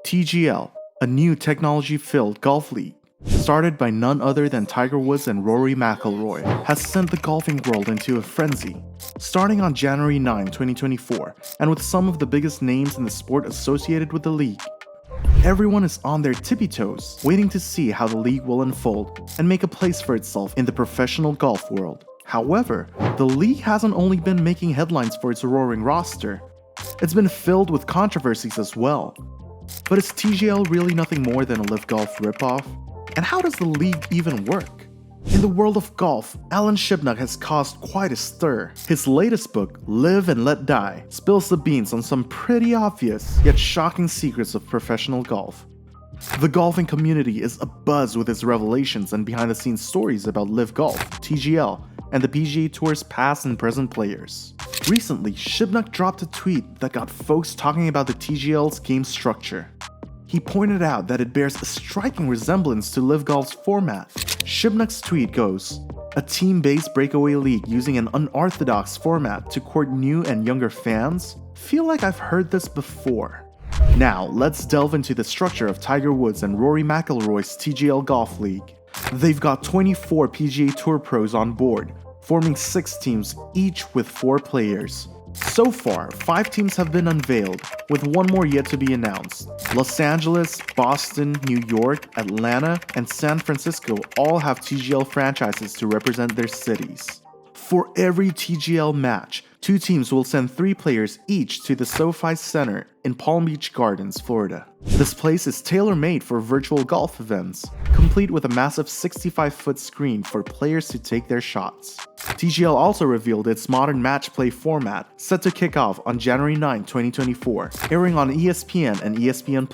TGL, a new technology-filled golf league, started by none other than Tiger Woods and Rory McIlroy, has sent the golfing world into a frenzy. Starting on January 9, 2024, and with some of the biggest names in the sport associated with the league, everyone is on their tippy toes, waiting to see how the league will unfold and make a place for itself in the professional golf world. However, the league hasn't only been making headlines for its roaring roster, it's been filled with controversies as well. But is TGL really nothing more than a LIV Golf Rip-Off? And how does the league even work? In the world of golf, Alan Shipnuck has caused quite a stir. His latest book, Live and Let Die, spills the beans on some pretty obvious yet shocking secrets of professional golf. The golfing community is abuzz with his revelations and behind-the-scenes stories about LIV Golf, TGL, and the PGA Tour's past and present players. Recently, Shipnuck dropped a tweet that got folks talking about the TGL's game structure. He pointed out that it bears a striking resemblance to LIV Golf's format. Shipnuck's tweet goes, "A team-based breakaway league using an unorthodox format to court new and younger fans? Feel like I've heard this before." Now, let's delve into the structure of Tiger Woods and Rory McIlroy's TGL Golf League. They've got 24 PGA Tour pros on board, forming 6 teams, each with 4 players. So far, 5 teams have been unveiled, with one more yet to be announced. Los Angeles, Boston, New York, Atlanta, and San Francisco all have TGL franchises to represent their cities. For every TGL match, 2 teams will send 3 players each to the SoFi Center in Palm Beach Gardens, Florida. This place is tailor-made for virtual golf events, complete with a massive 65-foot screen for players to take their shots. TGL also revealed its modern match play format, set to kick off on January 9, 2024, airing on ESPN and ESPN+.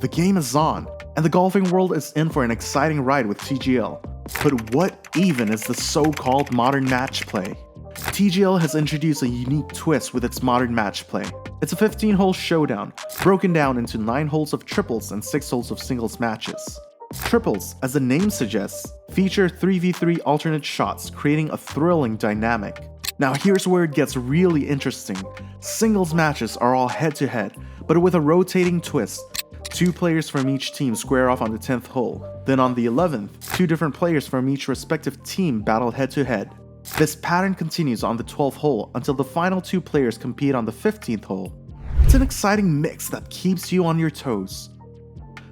The game is on, and the golfing world is in for an exciting ride with TGL. But what even is the so-called modern match play? TGL has introduced a unique twist with its modern match play. It's a 15-hole showdown, broken down into 9 holes of triples and 6 holes of singles matches. Triples, as the name suggests, feature 3v3 alternate shots, creating a thrilling dynamic. Now here's where it gets really interesting. Singles matches are all head-to-head, but with a rotating twist. 2 players from each team square off on the 10th hole. Then on the 11th, 2 different players from each respective team battle head-to-head. This pattern continues on the 12th hole until the final 2 players compete on the 15th hole. It's an exciting mix that keeps you on your toes.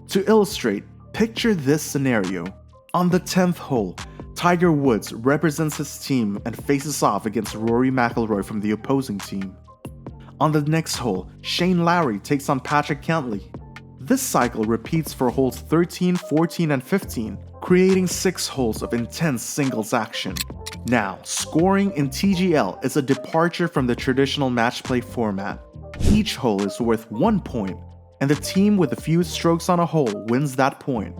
To illustrate, picture this scenario. On the 10th hole, Tiger Woods represents his team and faces off against Rory McIlroy from the opposing team. On the next hole, Shane Lowry takes on Patrick Cantlay. This cycle repeats for holes 13, 14, and 15, creating 6 holes of intense singles action. Now, scoring in TGL is a departure from the traditional match play format. Each hole is worth 1 point, and the team with the fewest strokes on a hole wins that point.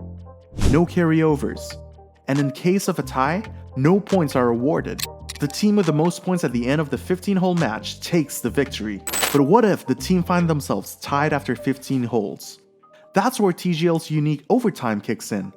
No carryovers. And in case of a tie, no points are awarded. The team with the most points at the end of the 15-hole match takes the victory. But what if the team find themselves tied after 15 holes? That's where TGL's unique overtime kicks in.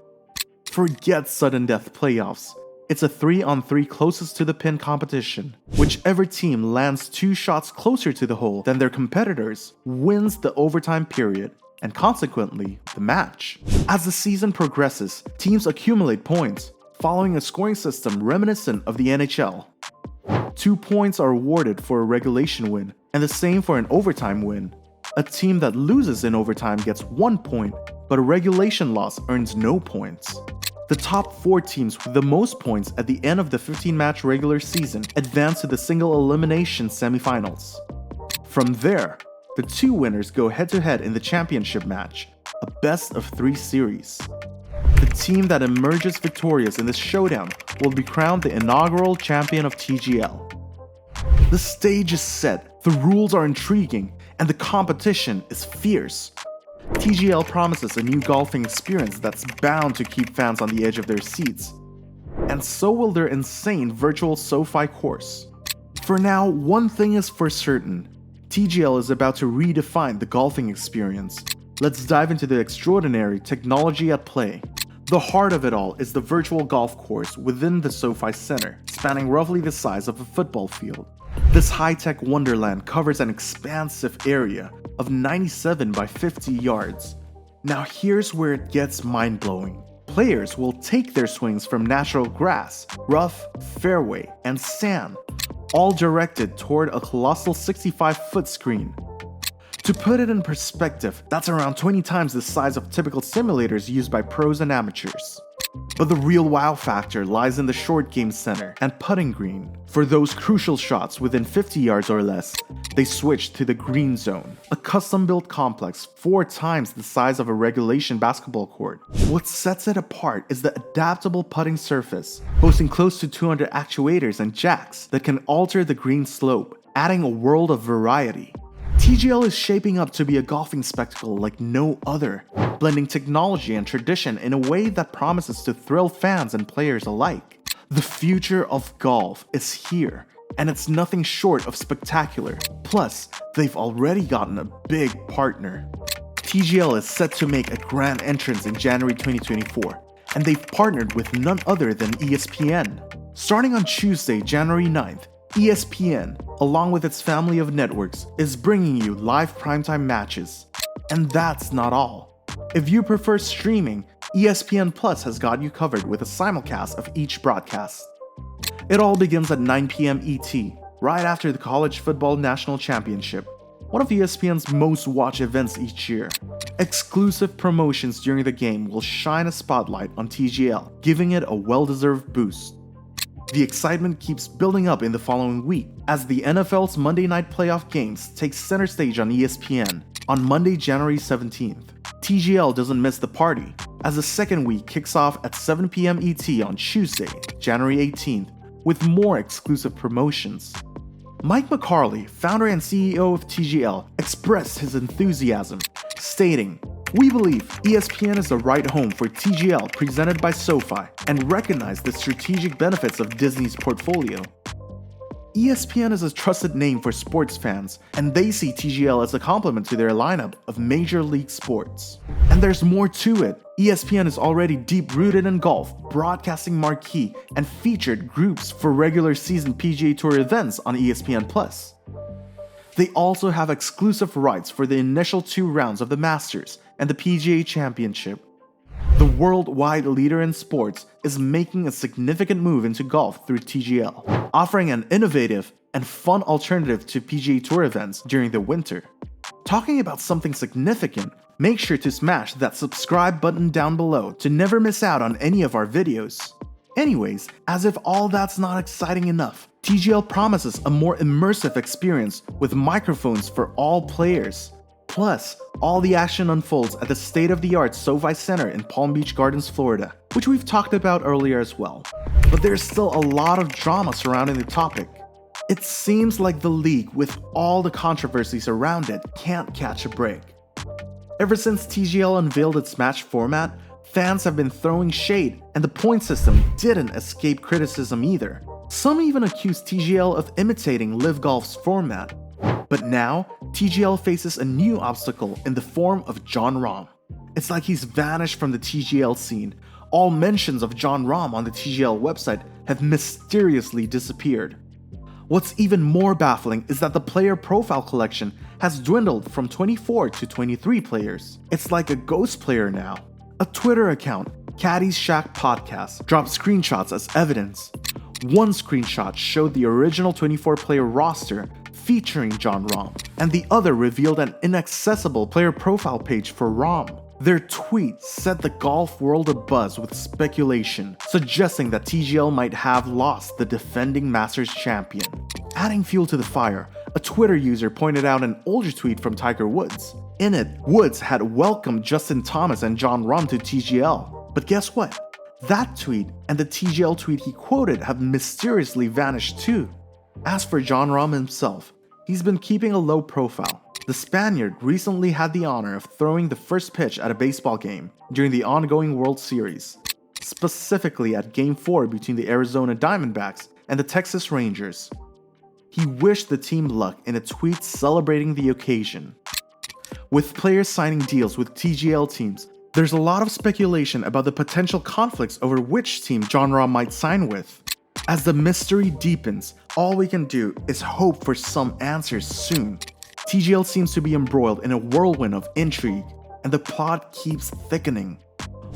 Forget sudden death playoffs. It's a 3-on-3 closest to the pin competition. Whichever team lands 2 shots closer to the hole than their competitors wins the overtime period, and consequently, the match. As the season progresses, teams accumulate points, following a scoring system reminiscent of the NHL. 2 points are awarded for a regulation win, and the same for an overtime win. A team that loses in overtime gets 1 point, but a regulation loss earns no points. The top 4 teams with the most points at the end of the 15-match regular season advance to the single elimination semifinals. From there, the 2 winners go head-to-head in the championship match, a best-of-3 series. The team that emerges victorious in this showdown will be crowned the inaugural champion of TGL. The stage is set, the rules are intriguing, and the competition is fierce. TGL promises a new golfing experience that's bound to keep fans on the edge of their seats. And so will their insane virtual SoFi Course. For now, one thing is for certain. TGL is about to redefine the golfing experience. Let's dive into the extraordinary technology at play. The heart of it all is the virtual golf course within the SoFi Center, spanning roughly the size of a football field. This high-tech wonderland covers an expansive area, of 97 by 50 yards. Now here's where it gets mind-blowing. Players will take their swings from natural grass, rough, fairway, and sand, all directed toward a colossal 65-foot screen. To put it in perspective, that's around 20 times the size of typical simulators used by pros and amateurs. But the real wow factor lies in the short game center and putting green. For those crucial shots within 50 yards or less, they switch to the green zone, a custom-built complex 4 times the size of a regulation basketball court. What sets it apart is the adaptable putting surface, boasting close to 200 actuators and jacks that can alter the green slope, adding a world of variety. TGL is shaping up to be a golfing spectacle like no other, blending technology and tradition in a way that promises to thrill fans and players alike. The future of golf is here, and it's nothing short of spectacular. Plus, they've already gotten a big partner. TGL is set to make a grand entrance in January 2024, and they've partnered with none other than ESPN. Starting on Tuesday, January 9th, ESPN, along with its family of networks, is bringing you live primetime matches. And that's not all. If you prefer streaming, ESPN Plus has got you covered with a simulcast of each broadcast. It all begins at 9 p.m. ET, right after the College Football National Championship, one of ESPN's most watched events each year. Exclusive promotions during the game will shine a spotlight on TGL, giving it a well-deserved boost. The excitement keeps building up in the following week as the NFL's Monday Night Playoff games take center stage on ESPN on Monday, January 17th. TGL doesn't miss the party as the second week kicks off at 7 p.m. ET on Tuesday, January 18th, with more exclusive promotions. Mike McIlroy, founder and CEO of TGL, expressed his enthusiasm, stating, "We believe ESPN is the right home for TGL presented by SoFi and recognize the strategic benefits of Disney's portfolio. ESPN is a trusted name for sports fans, and they see TGL as a complement to their lineup of major league sports. And there's more to it. ESPN is already deep-rooted in golf, broadcasting marquee and featured groups for regular season PGA Tour events on ESPN+. They also have exclusive rights for the initial 2 rounds of the Masters and the PGA Championship. The worldwide leader in sports is making a significant move into golf through TGL, offering an innovative and fun alternative to PGA Tour events during the winter. Talking about something significant, make sure to smash that subscribe button down below to never miss out on any of our videos. Anyways, as if all that's not exciting enough, TGL promises a more immersive experience with microphones for all players. Plus, all the action unfolds at the state-of-the-art SoFi Center in Palm Beach Gardens, Florida, which we've talked about earlier as well. But there's still a lot of drama surrounding the topic. It seems like the league, with all the controversies around it, can't catch a break. Ever since TGL unveiled its match format, fans have been throwing shade, and the point system didn't escape criticism either. Some even accused TGL of imitating LIV Golf's format. But now, TGL faces a new obstacle in the form of Jon Rahm. It's like he's vanished from the TGL scene. All mentions of Jon Rahm on the TGL website have mysteriously disappeared. What's even more baffling is that the player profile collection has dwindled from 24 to 23 players. It's like a ghost player now. A Twitter account, Caddy's Shack Podcast, dropped screenshots as evidence. One screenshot showed the original 24-player roster featuring Jon Rahm, and the other revealed an inaccessible player profile page for Rahm. Their tweet set the golf world abuzz with speculation, suggesting that TGL might have lost the defending Masters champion. Adding fuel to the fire, a Twitter user pointed out an older tweet from Tiger Woods. In it, Woods had welcomed Justin Thomas and Jon Rahm to TGL. But guess what? That tweet and the TGL tweet he quoted have mysteriously vanished too. As for Jon Rahm himself, he's been keeping a low profile. The Spaniard recently had the honor of throwing the first pitch at a baseball game during the ongoing World Series, specifically at Game 4 between the Arizona Diamondbacks and the Texas Rangers. He wished the team luck in a tweet celebrating the occasion. With players signing deals with TGL teams, there's a lot of speculation about the potential conflicts over which team Jon Rahm might sign with. As the mystery deepens, all we can do is hope for some answers soon. TGL seems to be embroiled in a whirlwind of intrigue, and the plot keeps thickening.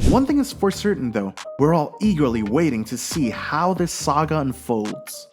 One thing is for certain though, we're all eagerly waiting to see how this saga unfolds.